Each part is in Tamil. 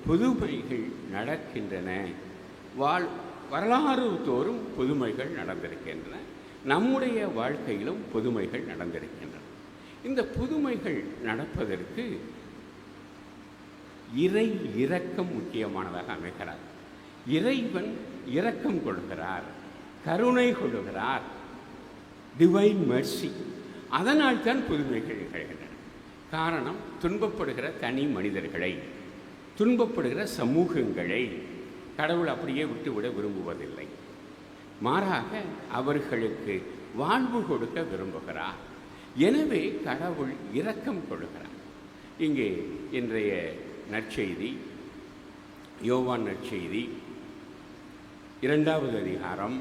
புதுமைகள் நடக்கின்றன. வரலாறு தோறும் புதுமைகள் நடந்திருக்கின்றன. நம்முடைய வாழ்க்கையிலும் புதுமைகள் நடந்திருக்கின்றன. இந்த புதுமைகள் நடப்பதற்கு இறை இரக்கம் முக்கியமானதாக அமைகிறார். இறைவன் இரக்கம் கொள்கிறார், கருணை கொள்கிறார், டிவைன் மெர்சி. அதனால் தான் புதுமைகள் நிகழ்கின்றன. காரணம், துன்பப்படுகிற தனி மனிதர்களை, துன்பப்படுகிற சமூகங்களை கடவுள் அப்படியே விட்டுவிட விரும்புவதில்லை. மாறாக அவர்களுக்கு வாழ்வு கொடுக்க விரும்புகிறார். எனவே கடவுள் இரக்கம் கொள்கிறார். இங்கே இன்றைய நற்செய்தி, யோவான் நற்செய்தி 2வது அதிகாரம்,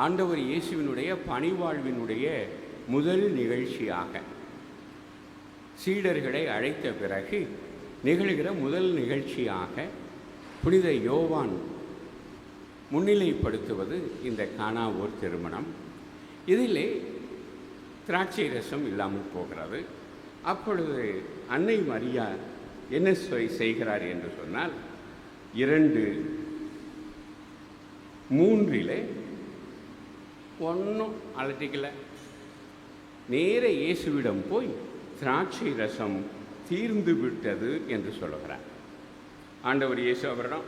ஆண்டவர் இயேசுவினுடைய பணிவாழ்வினுடைய முதல் நிகழ்ச்சியாக சீடர்களை அழைத்த பிறகு நிகழ்கிற முதல் நிகழ்ச்சியாக புனித யோவான் முன்னிலைப்படுத்துவது இந்த கானாவூர் திருமணம். இதிலே திராட்சை ரசம் இல்லாமல் போகிறது. அப்பொழுது அன்னை மரியா என்ன செய்கிறார் என்று சொன்னால், 2:3 ஒன்றும் அலட்டிக்கல, நேர இயேசுவிடம் போய் திராட்சை ரசம் தீர்ந்து விட்டது என்று சொல்லுகிறார். ஆண்டவர் இயேசு அவரிடம்,